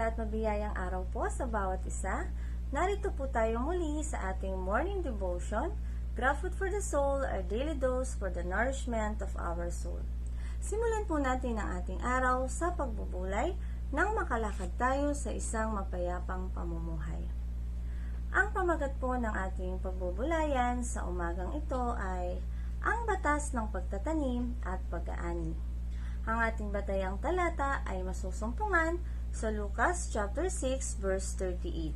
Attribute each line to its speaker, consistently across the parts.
Speaker 1: At mabiyayang araw po sa bawat isa. Narito po tayo muli sa ating morning devotion, Grab Food for the Soul, our daily dose for the nourishment of our soul. Simulan po natin ang ating araw sa pagbubulay nang makalakad tayo sa isang mapayapang pamumuhay. Ang pamagat po ng ating pagbubulayan sa umagang ito ay ang batas ng pagtatanim at pag-aani. Ang ating batayang talata ay masusumpungan sa Lucas chapter 6 verse 38.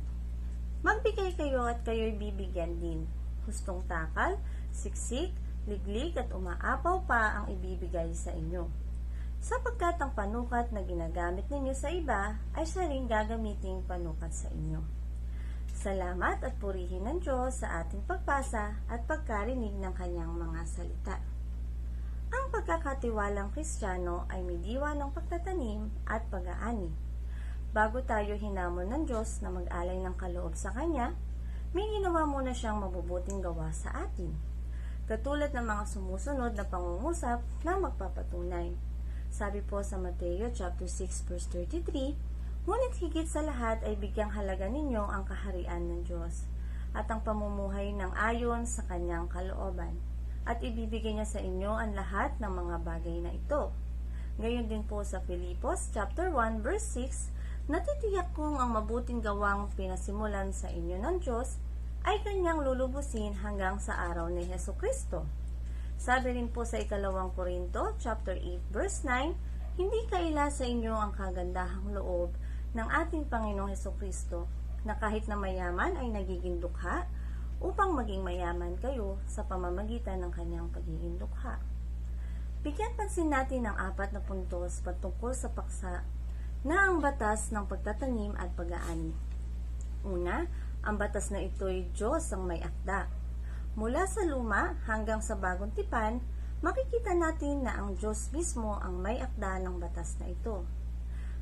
Speaker 1: Magbigay kayo at kayo'y bibigyan din. Hustong takal, siksik, liglig at umaapaw pa ang ibibigay sa inyo. Sapagkat ang panukat na ginagamit ninyo sa iba ay siya rin gagamiting panukat sa inyo. Salamat at purihin ng Diyos sa ating pagbasa at pagkarinig ng kanyang mga salita. Ang pagkakatiwalang Kristiyano ay may diwa ng pagtatanim at pag-aani. Bago tayo hinamon ng Diyos na mag-alay ng kaloob sa Kanya, may ginawa muna siyang mabubuting gawa sa atin. Katulad ng mga sumusunod na pangungusap na magpapatunay. Sabi po sa Mateo chapter 6 verse 33, ngunit higit sa lahat ay bigyang halaga ninyo ang kaharian ng Diyos at ang pamumuhay ng ayon sa Kanyang kalooban. At ibibigay niya sa inyo ang lahat ng mga bagay na ito. Gayon din po sa Filipos chapter 1 verse 6, natitiyak kong ang mabuting gawang pinasimulan sa inyo ng Diyos ay Kanyang lulubusin hanggang sa araw ni Hesukristo. Sabi rin po sa 2 Korinto chapter 8 verse 9, hindi kaila sa inyo ang kagandahang loob ng ating Panginoong Hesukristo na kahit na mayaman ay nagiging dukha upang maging mayaman kayo sa pamamagitan ng kanyang pagiging dukha. Bigyan pansin natin ang 4 na puntos patungkol sa paksa na ang batas ng pagtatanim at pag-aani. Una, ang batas na ito'y Diyos ang may akda. Mula sa luma hanggang sa bagong tipan, makikita natin na ang Diyos mismo ang may akda ng batas na ito.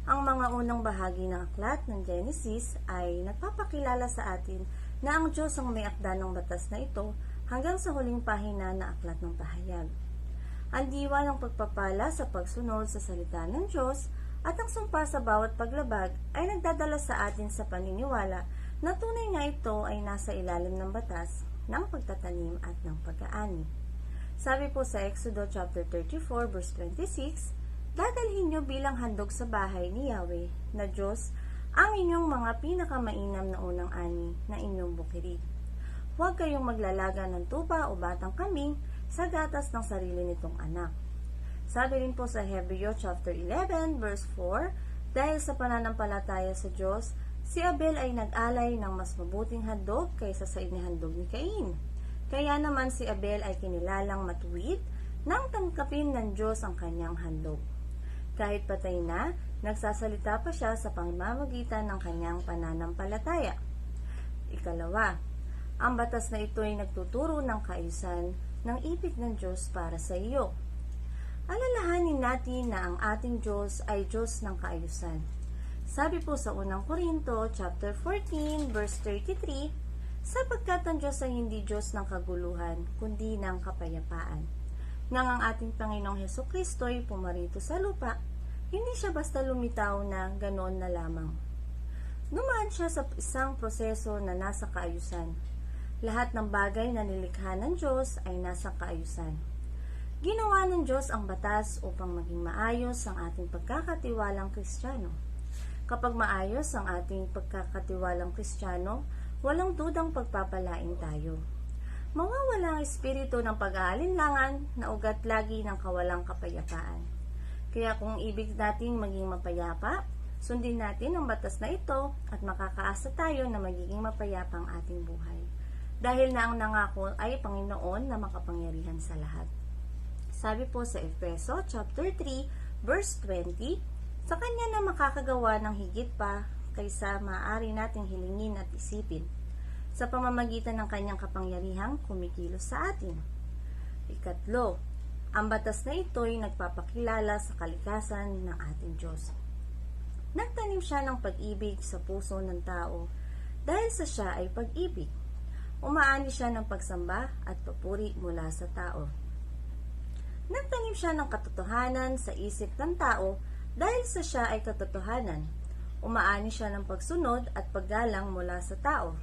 Speaker 1: Ang mga unang bahagi ng aklat ng Genesis ay nagpapakilala sa atin na ang Diyos ang may akda ng batas na ito hanggang sa huling pahina na aklat ng pahayag. Ang diwa ng pagpapala sa pagsunod sa salita ng Diyos at ang sumpa sa bawat paglabag ay nagdadala sa atin sa paniniwala na tunay nga ito ay nasa ilalim ng batas ng pagtatanim at ng pag-aani. Sabi po sa Exodo chapter 34 verse 26, dadalhin niyo bilang handog sa bahay ni Yahweh na Diyos ang inyong mga pinakamainam na unang ani na inyong bukirin. Huwag kayong maglalaga ng tupa o batang kambing sa gatas ng sarili nitong anak. Sabi rin po sa Hebreo chapter 11 verse 4, dahil sa pananampalataya sa Diyos, si Abel ay nag-alay ng mas mabuting handog kaysa sa inihandog ni Cain. Kaya naman si Abel ay kinilalang matuwid nang tangkapin ng Diyos ang kanyang handog. Kahit patay na, nagsasalita pa siya sa pamamagitan ng kanyang pananampalataya. Ikalawa, ang batas na ito ay nagtuturo ng kaayusan ng ibig ng Diyos para sa iyo. Alalahanin natin na ang ating Diyos ay Diyos ng kaayusan. Sabi po sa unang Korinto, chapter 14, verse 33, sapagkat ang Diyos ay hindi Diyos ng kaguluhan, kundi ng kapayapaan. Nang ang ating Panginoong Hesukristo ay pumarito sa lupa, hindi siya basta lumitaw na ganoon na lamang. Dumaan siya sa isang proseso na nasa kaayusan. Lahat ng bagay na nilikha ng Diyos ay nasa kaayusan. Ginawa ng Diyos ang batas upang maging maayos ang ating pagkakatiwalang Kristiyano. Kapag maayos ang ating pagkakatiwalang Kristiyano, walang dudang pagpapalain tayo. Mawawala ang espiritu ng pag-aalinlangan na ugat lagi ng kawalang kapayapaan. Kaya kung ibig nating maging mapayapa, sundin natin ang batas na ito at makakaasa tayo na magiging mapayapa ang ating buhay. Dahil na ang nangako ay Panginoon na makapangyarihan sa lahat. Sabi po sa Efeso chapter 3 verse 20, sa Kanya na makakagawa ng higit pa kaysa maaari nating hilingin at isipin, sa pamamagitan ng Kanyang kapangyarihang kumikilos sa atin. Ikatlo, ang batas na ito ay nagpapakilala sa kalikasan ng ating Diyos. Nagtanim siya ng pag-ibig sa puso ng tao dahil sa siya ay pag-ibig. Umaani siya ng pagsamba at papuri mula sa tao. Nagtanim siya ng katotohanan sa isip ng tao dahil sa siya ay katotohanan. Umaani siya ng pagsunod at paggalang mula sa tao.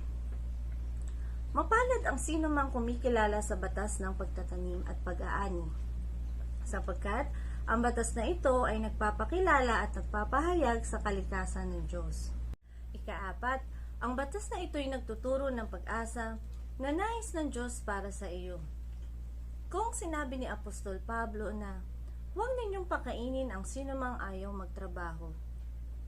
Speaker 1: Mapalad ang sino mang kumikilala sa batas ng pagtatanim at pag-aani, sapagkat ang batas na ito ay nagpapakilala at nagpapahayag sa kalikasan ng Diyos. Ika-4, ang batas na ito ay nagtuturo ng pag-asa na nais ng Diyos para sa iyo. Kung sinabi ni Apostol Pablo na, huwag ninyong pakainin ang sinumang ayaw magtrabaho.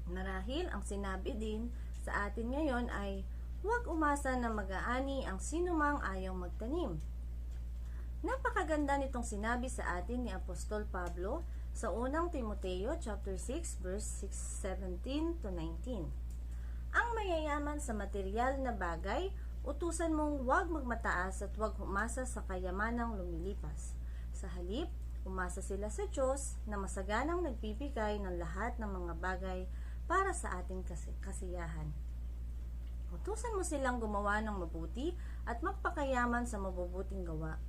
Speaker 1: Marahil ang sinabi din sa atin ngayon ay, huwag umasa na mag-aani ang sinumang ayaw magtanim. Napakaganda nitong sinabi sa atin ni Apostol Pablo sa unang Timoteo chapter 6 verse 17 to 19. Ang mayayaman sa material na bagay, utusan mong huwag magmataas at huwag umasa sa kayamanang lumilipas. Sa halip, umasa sila sa Diyos na masaganang nagbibigay ng lahat ng mga bagay para sa ating kasiyahan. Utusan mo silang gumawa ng mabuti at magpakayaman sa mabubuting gawa.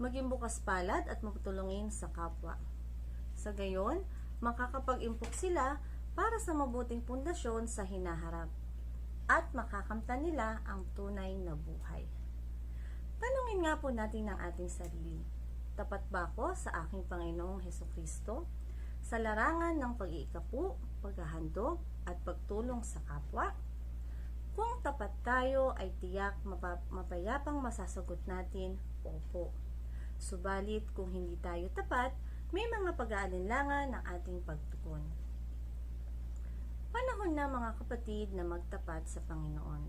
Speaker 1: Maging bukas palad at magtulungin sa kapwa. Sa gayon, makakapag-impok sila para sa mabuting pundasyon sa hinaharap at makakamtan nila ang tunay na buhay. Tanungin nga po natin ang ating sarili. Tapat ba ako sa aking Panginoong Hesukristo sa larangan ng pag-iikapu, paghahandog at pagtulong sa kapwa? Kung tapat tayo ay tiyak mapayapang masasagot natin, opo. Subalit kung hindi tayo tapat, may mga pag-aalinlangan ng ating pagtugon. Panahon na mga kapatid na magtapat sa Panginoon.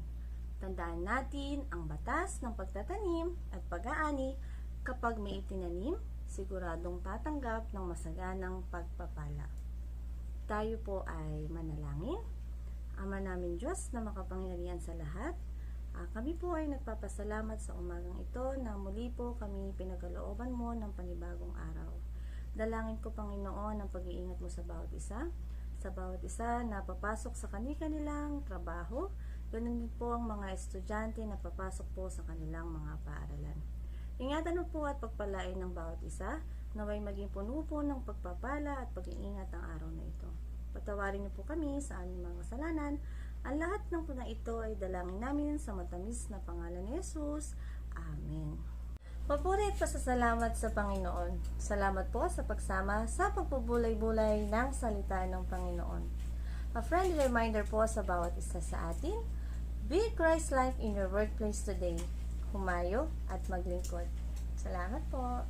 Speaker 1: Tandaan natin ang batas ng pagtatanim at pag-aani. Kapag may itinanim, siguradong tatanggap ng masaganang pagpapala. Tayo po ay manalangin. Ama namin Diyos na makapangyarihan sa lahat, kami po ay nagpapasalamat sa umagang ito na muli po kami pinagalooban mo ng panibagong araw. Dalangin ko, Panginoon, ang pag-iingat mo sa bawat isa na papasok sa kanilang trabaho. Ganun din po ang mga estudyante na papasok po sa kanilang mga paaralan. Ingatan mo po at pagpalain ng bawat isa, naway maging puno po ng pagpapala at pag-iingat ang araw na ito. Patawarin niyo po kami sa aming mga kasalanan. Ang lahat ng po na ito ay dalangin namin sa matamis na pangalan ni Jesus. Amen. Papuri at pasasalamat sa Panginoon. Salamat po sa pagsama sa pagpubulay-bulay ng salita ng Panginoon. A friendly reminder po sa bawat isa sa atin, be Christ-like in your workplace today. Humayo at maglingkod. Salamat po.